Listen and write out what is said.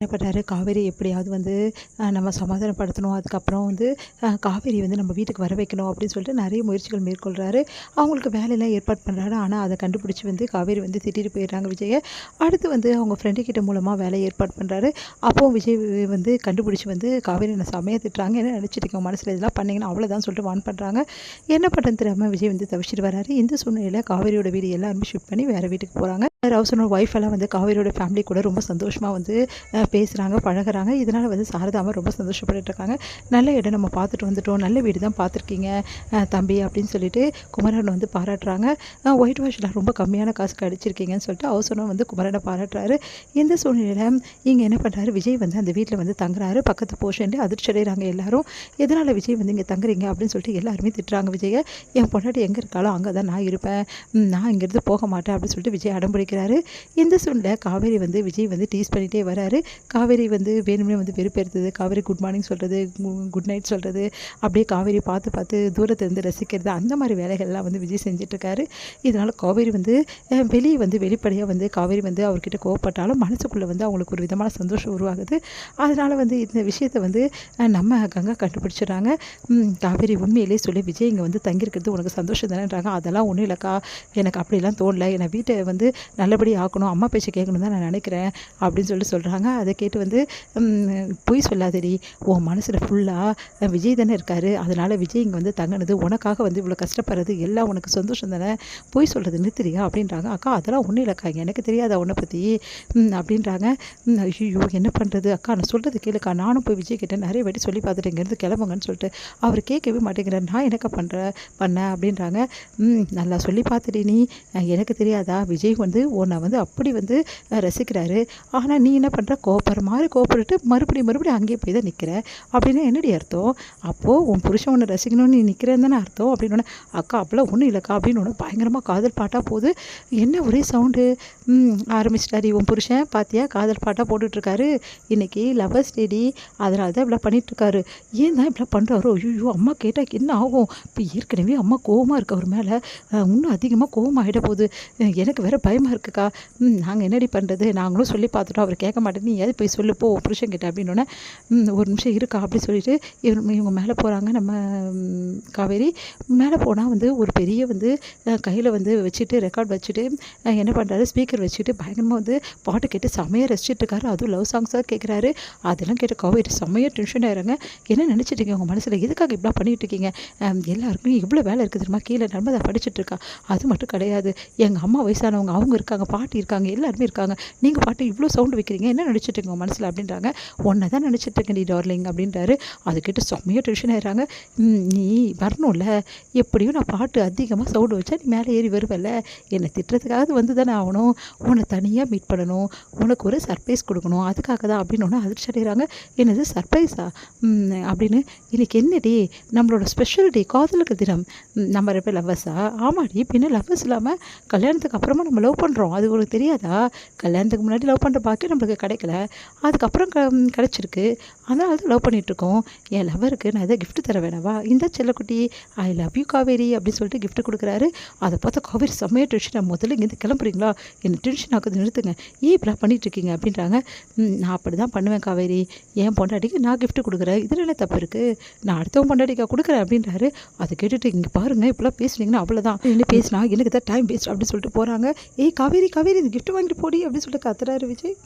என்ன பண்ணாரு, காவேரி எப்படியாவது வந்து நம்ம சமாதானப்படுத்தணும். அதுக்கப்புறம் வந்து காவேரி வந்து நம்ம வீட்டுக்கு வர வைக்கணும் அப்படின்னு சொல்லிட்டு நிறைய முயற்சிகள் மேற்கொள்கிறாரு. அவங்களுக்கு வேலையெல்லாம் ஏற்பாடு பண்ணுறாரு. ஆனால் அதை கண்டுபிடிச்சி வந்து காவேரி வந்து திட்டிட்டு போயிடுறாங்க விஜயை. அடுத்து வந்து அவங்க ஃப்ரெண்டு கிட்ட மூலமாக வேலையை ஏற்பாடு பண்ணுறாரு. அப்போது விஜய் வந்து கண்டுபிடிச்சி வந்து காவேரி என்ன செமையாக திட்டுறாங்க. என்ன நினச்சிட்டு மனசில் இதெல்லாம் பண்ணிங்கன்னா அவ்வளோதான் சொல்லிட்டு வான் பண்ணுறாங்க. என்ன பண்ணுறது தெரியாமல் விஜய் வந்து தவிச்சிட்டு வராரு. இந்த சூழ்நிலையில் காவேரியோட வீடு எல்லாருமே ஷிஃப்ட் பண்ணி வேறு வீட்டுக்கு போகிறாங்க. ஹவுஸனோட ஒய்ஃப் எல்லாம் வந்து காவேரியோட ஃபேமிலி கூட ரொம்ப சந்தோஷமாக வந்து பேசுகிறாங்க, பழகுறாங்க. இதனால் வந்து சாரதாவை ரொம்ப சந்தோஷப்பட்டுட்டு இருக்காங்க. நல்ல இடம் நம்ம பார்த்துட்டு வந்துட்டோம், நல்ல வீடு தான் பார்த்துருக்கீங்க தம்பி அப்படின்னு சொல்லிட்டு குமரன் வந்து பாராட்டுறாங்க. ஒயிட் வாஷ்லாம் ரொம்ப கம்மியான காசுக்கு அடிச்சிருக்கீங்கன்னு சொல்லிட்டு ஹவுஸனர் வந்து குமரனை பாராட்டுறாரு. இந்த சூழ்நிலையில் இங்கே என்ன பண்ணுறாரு, விஜய் வந்து அந்த வீட்டில் வந்து தங்குறாரு. பக்கத்து போர்ஷன்லேயே அதிர்ச்சி அடைகிறாங்க எல்லாரும். எதனால் விஜய் வந்து இங்கே தங்குறீங்க அப்படின்னு சொல்லிட்டு எல்லாருமே திட்டுறாங்க விஜயை. என் பொண்டாட்டி எங்கே இருக்காளோ அங்கே தான் நான் இருப்பேன், நான் இங்கேருந்து போக மாட்டேன் அப்படின்னு சொல்லிட்டு விஜய் அடம்பிடிக்கிறாரு. இந்த சூழ்நிலை காவேரி வந்து விஜய் வந்து டீஸ் பண்ணிகிட்டே வராரு. காவேரி வந்து வேணும்னே வந்து வெறுப்பெடுத்தது. காவேரி குட் மார்னிங் சொல்கிறது, குட் நைட் சொல்கிறது, அப்படியே காவேரி பார்த்து பார்த்து தூரத்துலேருந்து ரசிக்கிறது, அந்த மாதிரி வேலைகள்லாம் வந்து விஜய் செஞ்சிட்ருக்காரு. இதனால் காவேரி வந்து வெளியே வந்து வெளிப்படையாக வந்து காவேரி வந்து அவர்கிட்ட கோவப்பட்டாலும் மனசுக்குள்ளே வந்து அவங்களுக்கு ஒரு விதமான சந்தோஷம் உருவாகுது. அதனால் வந்து இந்த விஷயத்தை வந்து நம்ம கங்கா கண்டுபிடிச்சிடுறாங்க. காவேரி உண்மையிலே சொல்லி விஜய் இங்கே வந்து தங்கியிருக்கிறது உனக்கு சந்தோஷம் தானேன்றாங்க. அதெல்லாம் ஒன்றும் இல்லைக்கா, எனக்கு அப்படிலாம் தோணல, என்னை வீட்டை வந்து நல்லபடி ஆக்கணும், அம்மா பேச்சை கேட்கணும் தான் நான் நினைக்கிறேன் அப்படின்னு சொல்கிறாங்க. அதை கேட்டு வந்து பொய் சொல்லாதடி, உன் மனசில் ஃபுல்லாக விஜய் தானே இருக்காரு, அதனால் விஜய் இங்கே வந்து தங்கினது உனக்காக வந்து இவ்வளோ கஷ்டப்படுறது எல்லாம் உனக்கு சந்தோஷம் தானே, பொய் சொல்கிறது நிறுத்துறியா அப்படின்றாங்க. அக்கா அதெல்லாம் ஒன்றும் இல்லைக்கா, எனக்கு தெரியாதா உன்னை பற்றி அப்படின்றாங்க. ஐயோ என்ன பண்ணுறது அக்கா, நான் சொல்கிறது கேளுக்கா, நானும் போய் விஜய் கிட்டே நிறைய வாட்டி சொல்லி பார்த்துட்டு இங்கேருந்து கிளம்புங்கன்னு சொல்லிட்டு அவர் கேட்கவே மாட்டேங்கிறார், நான் என்னக்கா பண்ணேன் அப்படின்றாங்க. நல்லா சொல்லி பார்த்துடி நீ, எனக்கு தெரியாதா விஜய் வந்து உன்னை வந்து அப்படி வந்து ரசிக்கிறாரு, ஆனால் நீ என்ன பண்ணுற, கோபப்படுற மாதிரி கோபப்பட்டு மறுபடியும் அங்கேயே போய் தான் நிற்கிற அப்படின்னா என்னடி அர்த்தம், அப்போது உன் புருஷன் ஒன்று ரசிக்கணும்னு நீ நிற்கிறேன்னு தானே அர்த்தம் அப்படின்னு. அக்கா அப்போலாம் ஒன்றும் இல்லைக்கா அப்படின்னு ஒன்று பயங்கரமாக காதல் பாட்டாக போகுது. என்ன ஒரே சவுண்டு ஆரம்பிச்சிட்டாரு உன் புருஷன், பார்த்தியா காதல் பாட்டாக போட்டுட்ருக்காரு, இன்றைக்கி லவ்வர்ஸ் டேடி, அதனால தான் இப்படிலாம் பண்ணிகிட்ருக்காரு, ஏன் தான் இப்படிலாம் பண்ணுறாரோ, ஐயோ அம்மா கேட்டால் என்ன ஆகும், இப்போ ஏற்கனவே அம்மா கோவமாக இருக்கு அவர் மேலே, இன்னும் அதிகமாக கோவமாக ஆகிட போகுது, எனக்கு வேறு பயமாக இருக்குக்கா, நாங்கள் என்னடி பண்ணுறது, நாங்களும் சொல்லி பார்த்துட்டோம் அவர் கேட்க மாட்டேன், நீ ஏதாவது போய் சொல்லு போ புருஷன்கிட்ட அப்படின்னோடனே ஒரு நிமிஷம் இருக்கா அப்படின்னு சொல்லிட்டு இவங்க மேலே போகிறாங்க. நம்ம காவேரி மேலே போனால் வந்து ஒரு பெரிய வந்து கையில் வந்து வச்சுட்டு ரெக்கார்ட் வச்சுட்டு என்ன பண்ணுறாரு, ஸ்பீக்கர் வச்சுட்டு பயங்கரமாக வந்து பாட்டு கேட்டு செமையாக ரசிச்சிட்ருக்காரு. அதுவும் லவ் சாங்ஸாக கேட்குறாரு. அதெல்லாம் கேட்டு காவேரி செம்மையாக டென்ஷன் ஆகிறாங்க. என்ன நினச்சிட்ருக்கீங்க உங்கள் மனசில், எதுக்காக இப்படிலாம் பண்ணிகிட்டு இருக்கீங்க, எல்லாருக்குமே எவ்வளோ வேலை இருக்குது தெரியுமா, கீழே நர்மதா படிச்சுட்ருக்கா, அது மட்டும் கிடையாது, எங்கள் அம்மா வயசானவங்க அவங்க இருக்காங்க, பாட்டி இருக்காங்க, எல்லாருமே இருக்காங்க, நீங்கள் பாட்டு இவ்வளோ சவுண்டு வைக்கிறீங்க, என்ன நினச்சிட்ருக்கீங்க மனசில் அப்படின்றாங்க. ஒன்றை தான் நினச்சிட்ருக்கேன் டி டார்லிங் அப்படின்றாரு. அது கேட்டு செம்மையாக டென்ஷன் ஆகிறாங்க. நீ வரணும்ல, எப்படியும் நான் பாட்டு அதிகமாக சவுண்டு வச்சா நீ மேலே ஏறி வருவல்ல, என்னை திட்டுறதுக்காக வந்து தானே ஆகணும், உன்னை தனியாக மீட் பண்ணணும், உனக்கு ஒரு சர்ப்ரைஸ் கொடுக்கணும், அதுக்காக தான் அப்படின்னு ஒன்று அதிர்ச்சி அடைகிறாங்க. என்னது சர்ப்ரைஸா அப்படின்னு, இன்னைக்கு என்ன டே, நம்மளோட ஸ்பெஷல் டே, காதலுக்கு தினம், நம்ம ரெண்டு பேர் லவ்வர்ஸா, ஆமாடி பின்ன லவ்வர்ஸ் இல்லாமல் கல்யாணத்துக்கு அப்புறமா நம்ம லவ் பண்ணுறோம், அது உங்களுக்கு தெரியாதா, கல்யாணத்துக்கு முன்னாடி லவ் பண்ணுற பாக்கி நம்மளுக்கு கிடைக்கல, அதுக்கப்புறம் கிடச்சிருக்கு, அதனால தான் லவ் பண்ணிகிட்ருக்கோம், என் லவருக்கு நான் எதாவது கிஃப்ட் தர வேணாவா, இந்த செல்லக்குட்டி ஐ லவ் யூ காவேரி அப்படின்னு சொல்லிட்டு கிஃப்ட் கொடுக்குறாரு. அதை பார்த்தா காவேரி செம்மையாக டென்ஷன், முதல்ல இங்கேருந்து கிளம்புறீங்களா, என்ன டென்ஷன் ஆகுது நிறுத்துங்க, ஏன் இப்படிலாம் பண்ணிகிட்ருக்கீங்க அப்படின்றாங்க. நான் அப்படி தான் பண்ணுவேன் காவேரி, என் பொண்டாட்டிக்கு நான் கிஃப்ட் கொடுக்குறேன், இதில் என்ன தப்பு இருக்குது, நான் அடுத்தவன் பொண்டாட்டிக்கா கொடுக்குறேன் அப்படின்றாரு. அதை கேட்டுட்டு இங்கே பாருங்கள் இப்படிலாம் பேசுனீங்கன்னா அவ்வளோதான், என்ன பேசினா எனக்கு தான் டைம் வேஸ்ட் அப்படின்னு சொல்லிட்டு போகிறாங்க. ஏய் காவேரி காவேரி இந்த கிஃப்ட் வாங்கிட்டு போடி அப்படின்னு சொல்லிட்டு கத்துறாரு விஜய்.